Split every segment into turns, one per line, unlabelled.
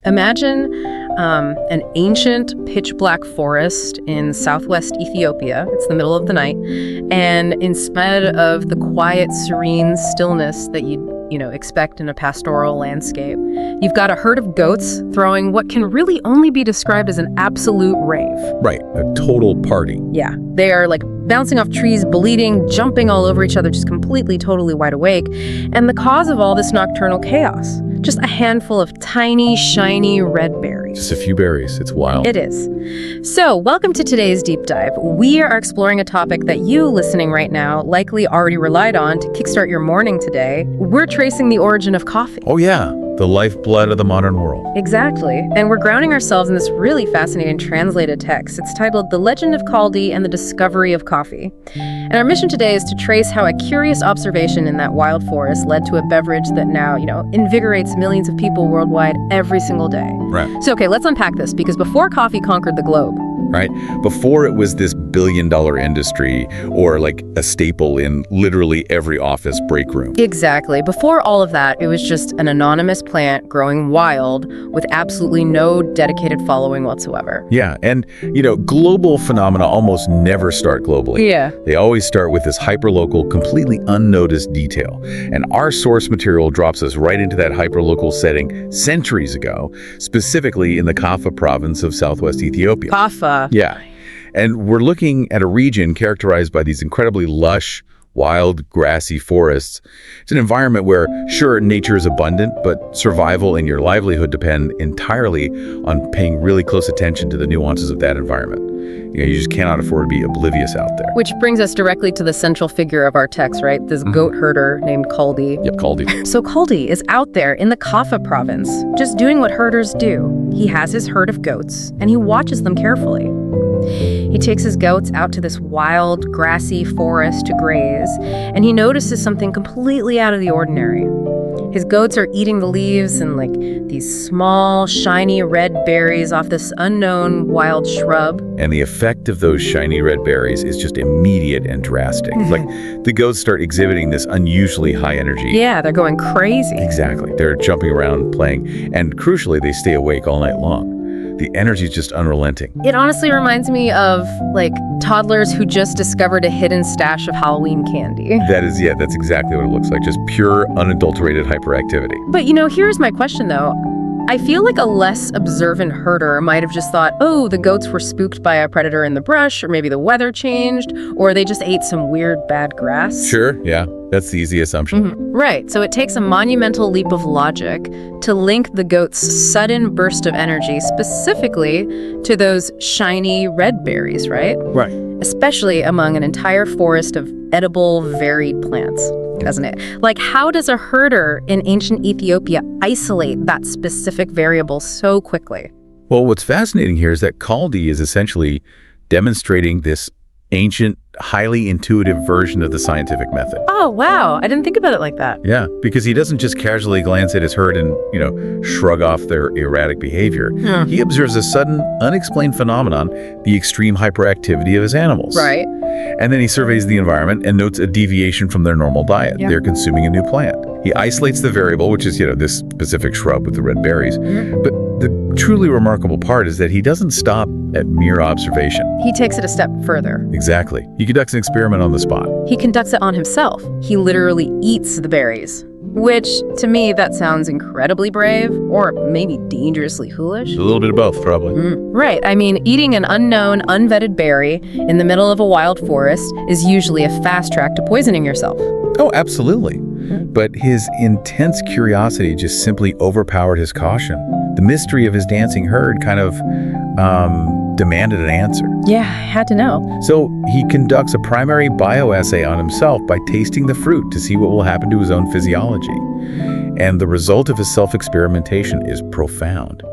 Imagine an ancient pitch-black forest in southwest Ethiopia. It's the middle of the night. And instead of the quiet, serene stillness that you'd expect in a pastoral landscape, you've got a herd of goats throwing what can really only be described as an absolute rave.
Right, a total party.
Yeah, they are like bouncing off trees, bleating, jumping all over each other, just completely, totally wide awake. And the cause of all this nocturnal chaos, just a handful of tiny, shiny red berries.
Just a few berries. It's wild.
It is. So, welcome to today's deep dive. We are exploring a topic that you listening right now likely already relied on to kickstart your morning today. We're tracing the origin of coffee.
Oh yeah, the lifeblood of the modern world.
Exactly. And we're grounding ourselves in this really fascinating translated text. It's titled The Legend of Kaldi and the Discovery of Coffee. And our mission today is to trace how a curious observation in that wild forest led to a beverage that now, invigorates millions of people worldwide every single day.
Right.
So, okay, let's unpack this, because before coffee conquered the globe,
right? Before it was this billion-dollar industry or like a staple in literally every office break room.
Exactly. Before all of that, it was just an anonymous plant growing wild with absolutely no dedicated following whatsoever.
Yeah, and global phenomena almost never start globally.
Yeah.
They always start with this hyperlocal, completely unnoticed detail. And our source material drops us right into that hyperlocal setting centuries ago, specifically in the Kaffa province of southwest Ethiopia.
Kaffa.
Yeah. And we're looking at a region characterized by these incredibly lush, wild, grassy forests. It's an environment where, sure, nature is abundant, but survival and your livelihood depend entirely on paying really close attention to the nuances of that environment. You just cannot afford to be oblivious out there.
Which brings us directly to the central figure of our text, right? This goat herder named Kaldi.
Yep, Kaldi.
So Kaldi is out there in the Kaffa province, just doing what herders do. He has his herd of goats, and he watches them carefully. He takes his goats out to this wild, grassy forest to graze, and he notices something completely out of the ordinary. His goats are eating the leaves and these small, shiny red berries off this unknown wild shrub.
And the effect of those shiny red berries is just immediate and drastic. The goats start exhibiting this unusually high energy.
Yeah, they're going crazy.
Exactly. They're jumping around, playing, and crucially, they stay awake all night long. The energy is just unrelenting.
It honestly reminds me of toddlers who just discovered a hidden stash of Halloween candy.
That's exactly what it looks like. Just pure, unadulterated hyperactivity.
But here's my question though. I feel like a less observant herder might have just thought, oh, the goats were spooked by a predator in the brush, or maybe the weather changed, or they just ate some weird bad grass.
Sure, yeah. That's the easy assumption.
Right, so it takes a monumental leap of logic to link the goat's sudden burst of energy specifically to those shiny red berries, right?
Right.
Especially among an entire forest of edible, varied plants, doesn't it? How does a herder in ancient Ethiopia isolate that specific variable so quickly?
Well, what's fascinating here is that Kaldi is essentially demonstrating this ancient, highly intuitive version of the scientific method.
Oh, wow. I didn't think about it like that.
Yeah, because he doesn't just casually glance at his herd and, shrug off their erratic behavior. He observes a sudden, unexplained phenomenon, the extreme hyperactivity of his animals.
Right.
And then he surveys the environment and notes a deviation from their normal diet.
Yeah.
They're consuming a new plant. He isolates the variable, which is, this specific shrub with the red berries. But the truly remarkable part is that he doesn't stop at mere observation.
He takes it a step further.
Exactly. He conducts an experiment on the spot.
He conducts it on himself. He literally eats the berries. Which, to me, that sounds incredibly brave, or maybe dangerously foolish.
A little bit of both, probably.
Right. I mean, eating an unknown, unvetted berry in the middle of a wild forest is usually a fast track to poisoning yourself.
Oh, absolutely. But his intense curiosity just simply overpowered his caution. The mystery of his dancing herd kind of demanded an answer.
Yeah, I had to know.
So he conducts a primary bioassay on himself by tasting the fruit to see what will happen to his own physiology. And the result of his self-experimentation is profound.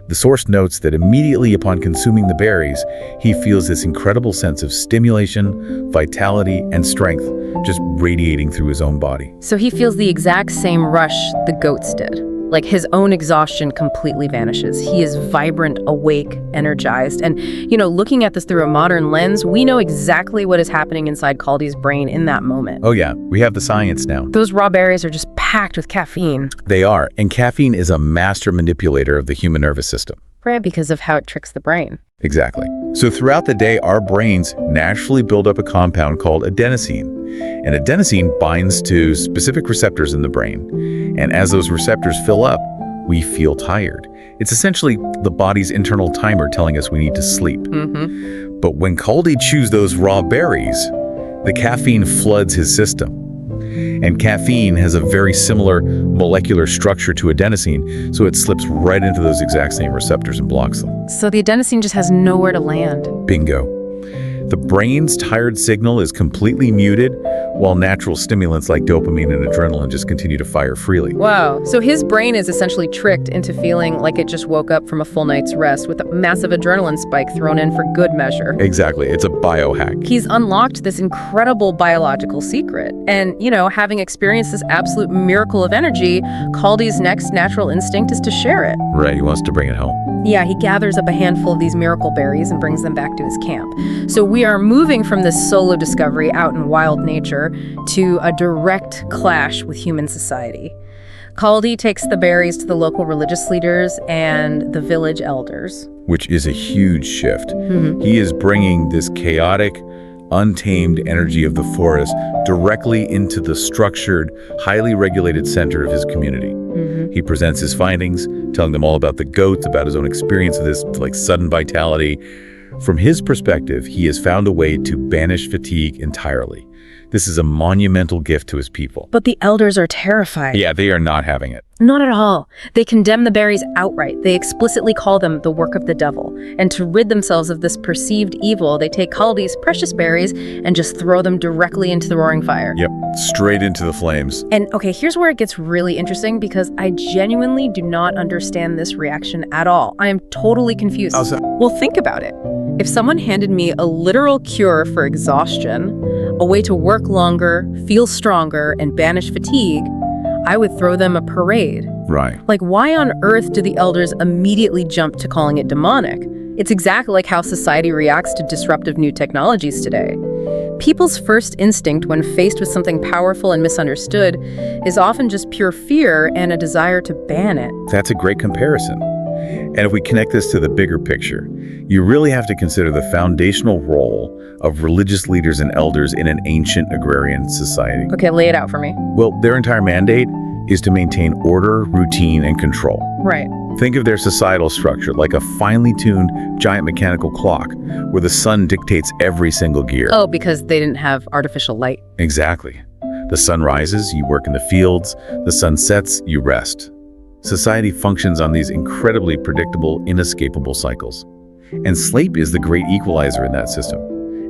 The source notes that immediately upon consuming the berries, he feels this incredible sense of stimulation, vitality, and strength just radiating through his own body.
So he feels the exact same rush the goats did. Like, his own exhaustion completely vanishes. He is vibrant, awake, energized. And, looking at this through a modern lens, we know exactly what is happening inside Kaldi's brain in that moment.
Oh yeah, we have the science now.
Those raw berries are just packed with caffeine.
They are, and caffeine is a master manipulator of the human nervous system.
Right, because of how it tricks the brain.
Exactly. So throughout the day, our brains naturally build up a compound called adenosine. And adenosine binds to specific receptors in the brain. And as those receptors fill up, we feel tired. It's essentially the body's internal timer telling us we need to sleep.
Mm-hmm.
But when Kaldi chews those raw berries, the caffeine floods his system. And caffeine has a very similar molecular structure to adenosine, so it slips right into those exact same receptors and blocks them.
So the adenosine just has nowhere to land.
Bingo. The brain's tired signal is completely muted, while natural stimulants like dopamine and adrenaline just continue to fire freely.
Wow. So his brain is essentially tricked into feeling like it just woke up from a full night's rest with a massive adrenaline spike thrown in for good measure.
Exactly. It's a biohack.
He's unlocked this incredible biological secret. And, having experienced this absolute miracle of energy, Kaldi's next natural instinct is to share it.
Right. He wants to bring it home.
Yeah, he gathers up a handful of these miracle berries and brings them back to his camp. So we are moving from this solo discovery out in wild nature to a direct clash with human society. Kaldi takes the berries to the local religious leaders and the village elders.
Which is a huge shift.
Mm-hmm.
He is bringing this chaotic, untamed energy of the forest directly into the structured, highly regulated center of his community.
Mm-hmm.
He presents his findings, telling them all about the goats, about his own experience of this sudden vitality. From his perspective, he has found a way to banish fatigue entirely. This is a monumental gift to his people.
But the elders are terrified.
Yeah, they are not having it.
Not at all. They condemn the berries outright. They explicitly call them the work of the devil. And to rid themselves of this perceived evil, they take Kaldi's precious berries and just throw them directly into the roaring fire.
Yep, straight into the flames.
And okay, here's where it gets really interesting because I genuinely do not understand this reaction at all. I am totally confused. Well, think about it. If someone handed me a literal cure for exhaustion, a way to work longer, feel stronger, and banish fatigue, I would throw them a parade.
Right.
Like, why on earth do the elders immediately jump to calling it demonic? It's exactly like how society reacts to disruptive new technologies today. People's first instinct when faced with something powerful and misunderstood is often just pure fear and a desire to ban it.
That's a great comparison. And if we connect this to the bigger picture, you really have to consider the foundational role of religious leaders and elders in an ancient agrarian society.
Okay, lay it out for me.
Well, their entire mandate is to maintain order, routine, and control.
Right.
Think of their societal structure like a finely tuned giant mechanical clock where the sun dictates every single gear.
Oh, because they didn't have artificial light.
Exactly. The sun rises, you work in the fields. The sun sets, you rest. Society functions on these incredibly predictable, inescapable cycles. And sleep is the great equalizer in that system.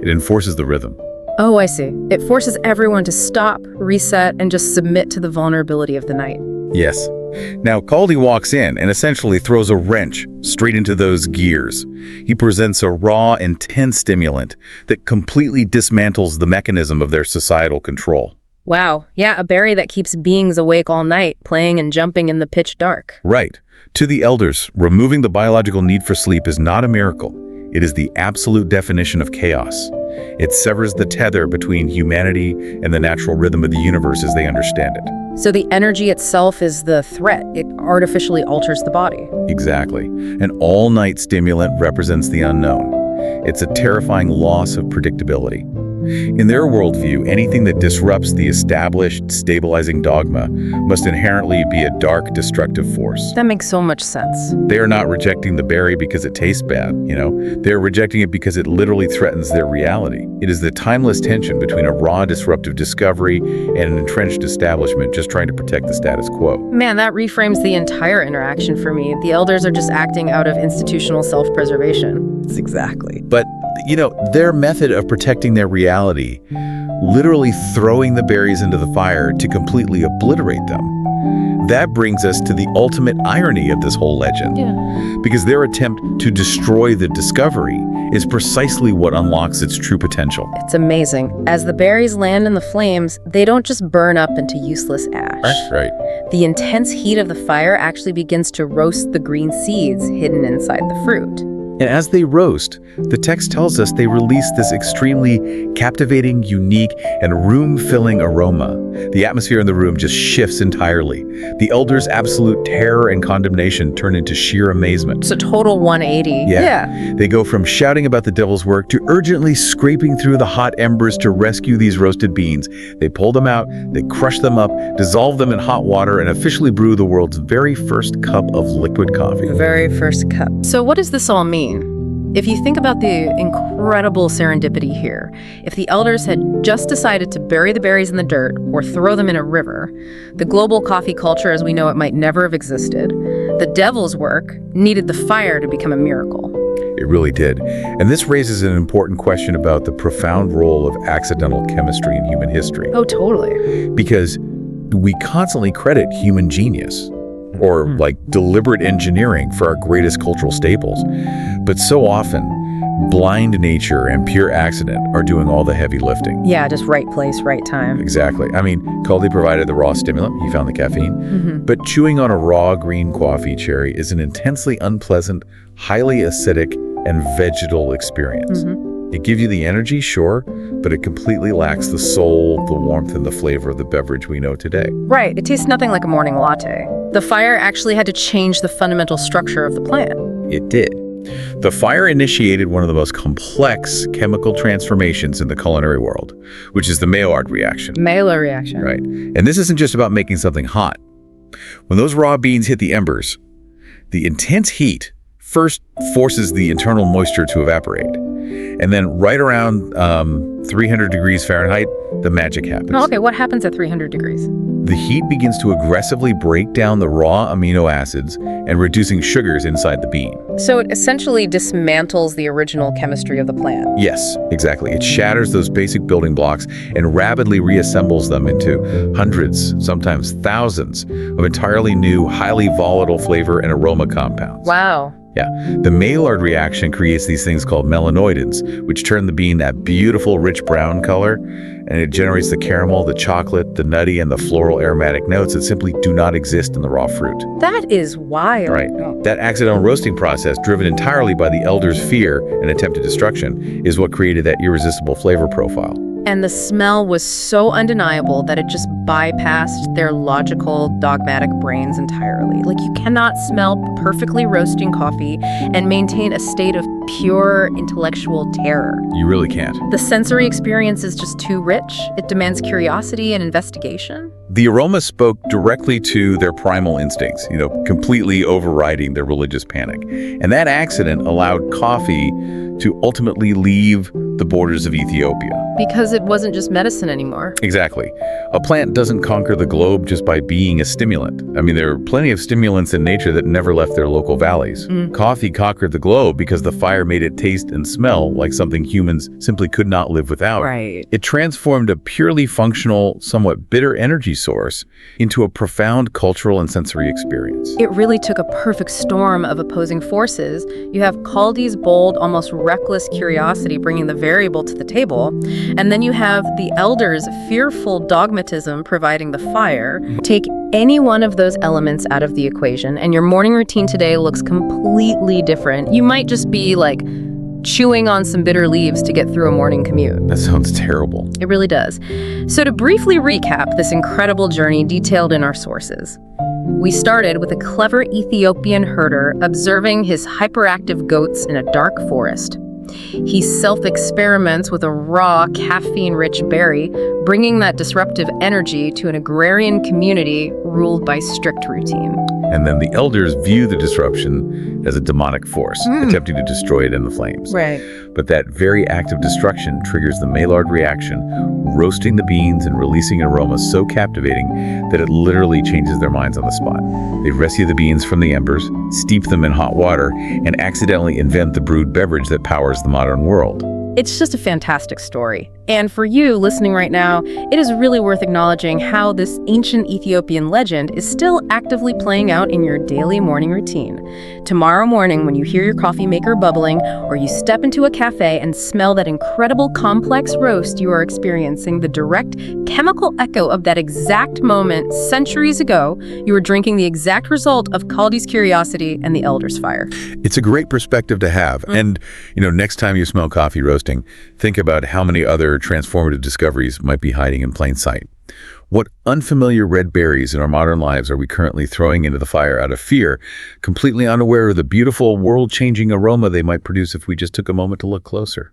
It enforces the rhythm.
Oh, I see. It forces everyone to stop, reset, and just submit to the vulnerability of the night.
Yes. Now, Kaldi walks in and essentially throws a wrench straight into those gears. He presents a raw, intense stimulant that completely dismantles the mechanism of their societal control.
Wow. Yeah, a berry that keeps beings awake all night, playing and jumping in the pitch dark.
Right. To the elders, removing the biological need for sleep is not a miracle. It is the absolute definition of chaos. It severs the tether between humanity and the natural rhythm of the universe as they understand it.
So the energy itself is the threat. It artificially alters the body.
Exactly. An all-night stimulant represents the unknown. It's a terrifying loss of predictability. In their worldview, anything that disrupts the established, stabilizing dogma must inherently be a dark, destructive force.
That makes so much sense.
They are not rejecting the berry because it tastes bad, They're rejecting it because it literally threatens their reality. It is the timeless tension between a raw, disruptive discovery and an entrenched establishment just trying to protect the status quo.
Man, that reframes the entire interaction for me. The elders are just acting out of institutional self-preservation. Exactly.
But their method of protecting their reality, literally throwing the berries into the fire to completely obliterate them, that brings us to the ultimate irony of this whole legend.
Yeah.
Because their attempt to destroy the discovery is precisely what unlocks its true potential.
It's amazing. As the berries land in the flames, they don't just burn up into useless ash.
Right.
The intense heat of the fire actually begins to roast the green seeds hidden inside the fruit.
And as they roast, the text tells us they release this extremely captivating, unique, and room-filling aroma. The atmosphere in the room just shifts entirely. The elders' absolute terror and condemnation turn into sheer amazement.
It's a total 180.
Yeah. They go from shouting about the devil's work to urgently scraping through the hot embers to rescue these roasted beans. They pull them out, they crush them up, dissolve them in hot water, and officially brew the world's very first cup of liquid coffee.
The very first cup. So what does this all mean? If you think about the incredible serendipity here, if the elders had just decided to bury the berries in the dirt or throw them in a river, the global coffee culture as we know it might never have existed. The devil's work needed the fire to become a miracle.
It really did. And this raises an important question about the profound role of accidental chemistry in human history.
Oh, totally.
Because we constantly credit human genius, or like deliberate engineering for our greatest cultural staples. But so often, blind nature and pure accident are doing all the heavy lifting.
Yeah, just right place, right time.
Exactly. I mean, Kaldi provided the raw stimulant. He found the caffeine. But chewing on a raw green coffee cherry is an intensely unpleasant, highly acidic, and vegetal experience. It gives you the energy, sure, but it completely lacks the soul, the warmth, and the flavor of the beverage we know today.
Right. It tastes nothing like a morning latte. The fire actually had to change the fundamental structure of the plant.
It did. The fire initiated one of the most complex chemical transformations in the culinary world, which is the Maillard reaction.
Maillard reaction.
Right. And this isn't just about making something hot. When those raw beans hit the embers, the intense heat first forces the internal moisture to evaporate. And then right around 300 degrees Fahrenheit, the magic happens.
Oh, okay, what happens at 300 degrees?
The heat begins to aggressively break down the raw amino acids and reducing sugars inside the bean.
So it essentially dismantles the original chemistry of the plant.
Yes, exactly. It shatters those basic building blocks and rapidly reassembles them into hundreds, sometimes thousands, of entirely new, highly volatile flavor and aroma compounds.
Wow.
Yeah, the Maillard reaction creates these things called melanoidins, which turn the bean that beautiful rich brown color, and it generates the caramel, the chocolate, the nutty, and the floral aromatic notes that simply do not exist in the raw fruit.
That is wild.
Right. That accidental roasting process, driven entirely by the elders' fear and attempted destruction, is what created that irresistible flavor profile.
And the smell was so undeniable that it just bypassed their logical, dogmatic brains entirely. Like, you cannot smell perfectly roasting coffee and maintain a state of pure intellectual terror.
You really can't.
The sensory experience is just too rich. It demands curiosity and investigation.
The aroma spoke directly to their primal instincts, completely overriding their religious panic. And that accident allowed coffee to ultimately leave the borders of Ethiopia.
Because it wasn't just medicine anymore.
Exactly. A plant doesn't conquer the globe just by being a stimulant. I mean, there are plenty of stimulants in nature that never left their local valleys. Coffee conquered the globe because the fire made it taste and smell like something humans simply could not live without.
Right.
It transformed a purely functional, somewhat bitter energy source into a profound cultural and sensory experience.
It really took a perfect storm of opposing forces. You have Kaldi's bold, almost reckless curiosity bringing the variable to the table, and then you have the elders' fearful dogmatism providing the fire. Take any one of those elements out of the equation, and your morning routine today looks completely different. You might just be like chewing on some bitter leaves to get through a morning commute.
That sounds terrible.
It really does. So to briefly recap this incredible journey detailed in our sources, we started with a clever Ethiopian herder observing his hyperactive goats in a dark forest. He self-experiments with a raw, caffeine-rich berry, bringing that disruptive energy to an agrarian community ruled by strict routine.
And then the elders view the disruption as a demonic force, attempting to destroy it in the flames.
Right.
But that very act of destruction triggers the Maillard reaction, roasting the beans and releasing an aroma so captivating that it literally changes their minds on the spot. They rescue the beans from the embers, steep them in hot water, and accidentally invent the brewed beverage that powers the modern world.
It's just a fantastic story. And for you listening right now, it is really worth acknowledging how this ancient Ethiopian legend is still actively playing out in your daily morning routine. Tomorrow morning, when you hear your coffee maker bubbling, or you step into a cafe and smell that incredible complex roast, you are experiencing the direct chemical echo of that exact moment centuries ago. You were drinking the exact result of Kaldi's curiosity and the elder's fire.
It's a great perspective to have. And, next time you smell coffee roasting, think about how many other transformative discoveries might be hiding in plain sight. What unfamiliar red berries in our modern lives are we currently throwing into the fire out of fear, completely unaware of the beautiful, world-changing aroma they might produce if we just took a moment to look closer?